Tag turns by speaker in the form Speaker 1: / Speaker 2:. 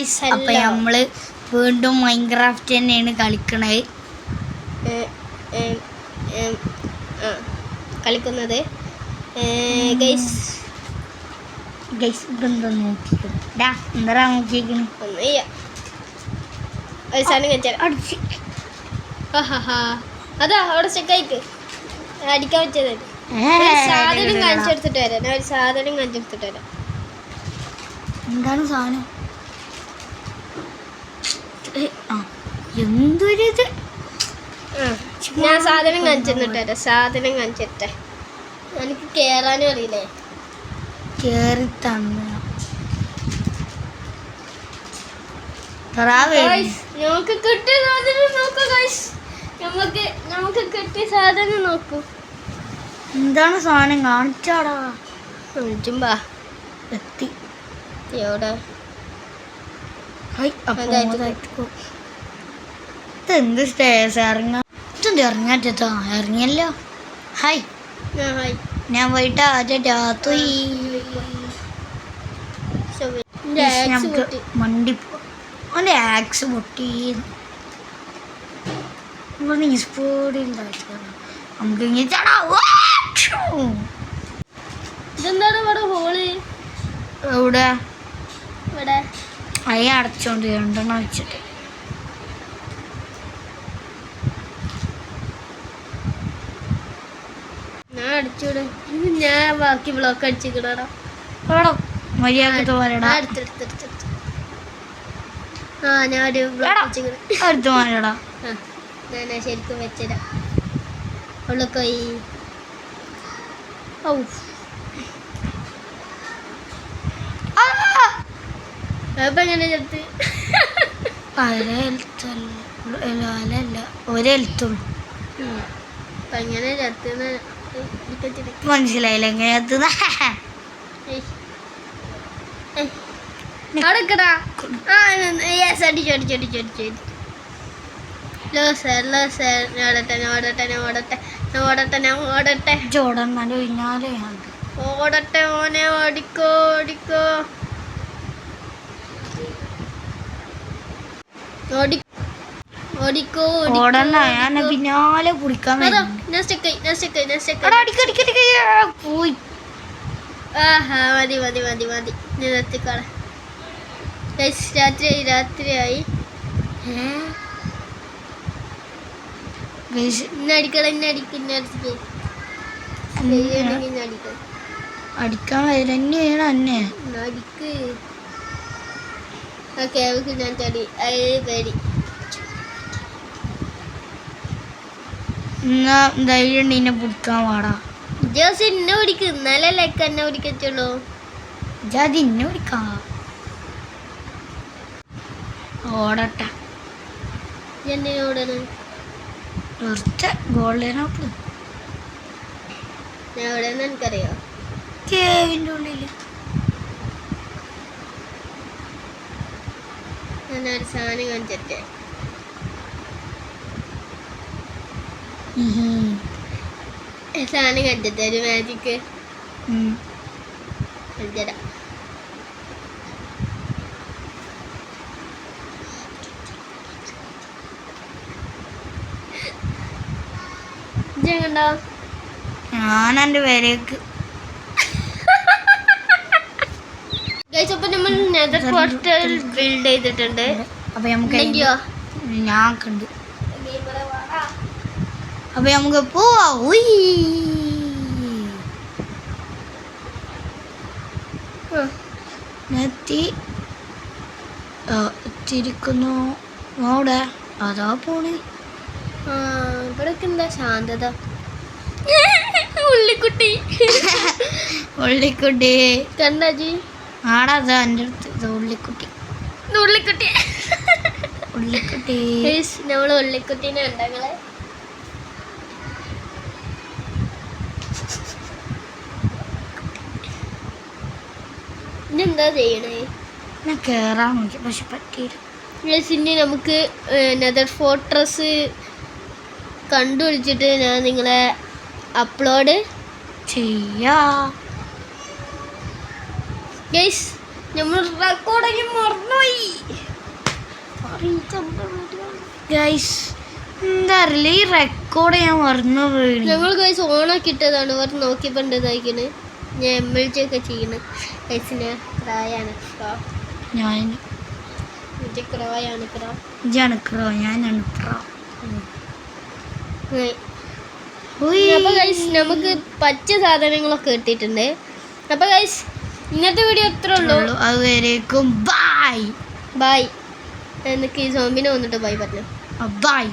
Speaker 1: Guys, അപ്പം നമ്മൾ വീണ്ടും മൈൻക്രാഫ്റ്റ് തന്നെയാണ് കളിക്കുന്നത്.
Speaker 2: ഗൈസ്
Speaker 1: ഇതെന്താ നോക്കിക്കണം? എന്താ നോക്കിക്കണം?
Speaker 2: അതാ അവിടെ ചെക്കായിട്ട് അടിക്കാൻ വെച്ചത്. സാധനം കാണിച്ചെടുത്തിട്ട് വരാം. ഞാൻ ഒരു സാധനം കാണിച്ചെടുത്തിട്ട് വരാം.
Speaker 1: എന്താണ് സാധനം? എന്തൊരിത്?
Speaker 2: ഞാൻ സാധനം കാണിച്ചെന്നിട്ട് വരാം. സാധനം കാണിച്ചിട്ടെ. എനിക്ക് കേറാനും അറിയില്ലേ.
Speaker 1: കേറി തന്ന
Speaker 2: നമുക്ക് കിട്ടിയ സാധനം നോക്കൂ ഗൈസ്. നമുക്ക് കിട്ടിയ സാധനം നോക്കൂ.
Speaker 1: എന്താണ് സാധനം? കാണിച്ചാടാ.
Speaker 2: വിളിച്ചുമ്പാ
Speaker 1: എത്തി
Speaker 2: എവിടെ?
Speaker 1: എന്ത് സ്റ്റേഴ്സ് ഇറങ്ങാറ്റാ? ഇറങ്ങിയല്ലോ. ഹായ്, ഞാൻ പോയിട്ട് ആദ്യം രാത്രി നമുക്ക് മണ്ടി അവൻ്റെ ആക്സ് പൊട്ടി. സ്പീഡിൽ നമുക്ക്
Speaker 2: ഇതെന്താണ് ഇവിടെ ഹോള്?
Speaker 1: എവിടെ?
Speaker 2: ഇവിടെ
Speaker 1: അയ അടച്ചോണ്ട് രണ്ടെണ്ണം വെച്ചിട്ട്.
Speaker 2: ഞാൻ അടിച്ചോട്. ഞാൻ ബാക്കി ബ്ലോക്ക് അടിച്ചിടാ.
Speaker 1: മര്യാദ പോലെടാ.
Speaker 2: ഞാനൊരു ബ്ലോക്ക്
Speaker 1: അടുത്ത് പോലെടാ.
Speaker 2: ഞാൻ ശരിക്കും വെച്ചതാ. അവളൊക്കെ അപ്പൊ എങ്ങനെ ചത്ത്?
Speaker 1: ഒരെഴുത്തുള്ളൂ.
Speaker 2: അപ്പൊ എങ്ങനെ ചത്തുന്ന്
Speaker 1: മനസ്സിലായില്ല എങ്ങനെ ചത്തുന്ന.
Speaker 2: അടക്കടാ. അടിച്ചടിച്ചടിച്ചടിച്ചടിച്ചടി. ഓടട്ടെ മോനെ, ഓടിക്കോ ഓടിക്കോ ഓടിക്കോ
Speaker 1: ഓടണ്ട. ഞാൻ പിന്നാലെ കുടിക്കാൻ പോയി.
Speaker 2: മതി മതി മതി മതി. നിർത്തിക്കോളെ. രാത്രിയായി.
Speaker 1: അടിക്കാൻ വരന്നെയാണ് എന്നെ.
Speaker 2: ഞാൻ ചടി പേടി.
Speaker 1: എന്നാ ധൈര്യം എന്നെ പിടിക്കാൻ പാടാ.
Speaker 2: ജോസ് എന്നെ പിടിക്കും. ഇന്നലെ എന്നെ പിടിക്കച്ചുള്ളൂ.
Speaker 1: ജാതി എന്നെ പിടിക്കാം. ഓടട്ടെ.
Speaker 2: എന്നെ ഓടണം.
Speaker 1: ഗോൾഡനോട്ട്
Speaker 2: ഞാൻ എവിടെയെന്ന് എനിക്കറിയോ?
Speaker 1: കേവിൻ്റെ ഉള്ളില്.
Speaker 2: ഞാനൊരു സാധനം കാണിച്ചിട്ടേ. സാധനം കണ്ടിട്ട് ഒരു മാജിക്ക് കളിച്ചരാ. കണ്ടോ?
Speaker 1: ഞാൻ എൻ്റെ പേരേക്ക്
Speaker 2: അപ്പൊ നമ്മൾ നെതർ പോർട്ടൽ ബിൽഡ് ചെയ്തിട്ടുണ്ട്.
Speaker 1: അപ്പൊ നമുക്ക് ഞാൻ കണ്ടു. അപ്പൊ നമുക്ക് പോവാ. എത്തിയിരിക്കുന്നു. അവിടെ അതാ പോണേ.
Speaker 2: ഇവിടൊക്കെ എന്താ ശാന്തത. ഉള്ളിക്കുട്ടി
Speaker 1: ഉള്ളിക്കുട്ടി
Speaker 2: കണ്ടാജി
Speaker 1: ആടാ. എൻ്റെ അടുത്ത് ഉള്ളിക്കുട്ടി
Speaker 2: ഉള്ളിക്കുട്ടി
Speaker 1: ഉള്ളിക്കുട്ടി.
Speaker 2: നമ്മള് ഉള്ളിക്കുട്ടീനെ ഉണ്ടങ്ങളെ. ഇതെന്താ ചെയ്യണേ?
Speaker 1: ഞാൻ കേറാൻ നോക്കി പക്ഷെ പറ്റിയില്ല.
Speaker 2: ഇനി നമുക്ക് നെതർ ഫോർട്രസ് കണ്ടുപിടിച്ചിട്ട് ഞാൻ നിങ്ങളെ അപ്ലോഡ്
Speaker 1: ചെയ്യാം.
Speaker 2: ഗൈസ് നമ്മൾ റെക്കോർഡിങ് മറന്നുപോയി.
Speaker 1: ഗൈസ് എന്താ അറിയില്ല, ഈ റെക്കോർഡ് ഞാൻ മറന്നു പോയി.
Speaker 2: ഞങ്ങൾ ഗൈസ് ഓണാക്കി ഇട്ടതാണ്. അവർ നോക്കിയപ്പോൾ ഇതായിക്കണ്. ഞാൻ MLG ഒക്കെ ചെയ്യണ് ഗൈസിന്. ക്രായാണ്
Speaker 1: ഞാൻ
Speaker 2: ക്രായാണ്
Speaker 1: ജനക്രോ ഞാനാണ് ക്രോ.
Speaker 2: അപ്പൊ ഗൈസ് നമുക്ക് പച്ച സാധനങ്ങളൊക്കെ കിട്ടിയിട്ടുണ്ട്. അപ്പൊ ഗൈസ് ഇന്നത്തെ വീഡിയോ എത്ര ഉള്ളൂ.
Speaker 1: അതുവരേക്കും ബൈ
Speaker 2: ബൈ. എനിക്ക് ഈ സോമ്പിനെ വന്നിട്ട് ബൈ പറഞ്ഞു.
Speaker 1: ബൈ.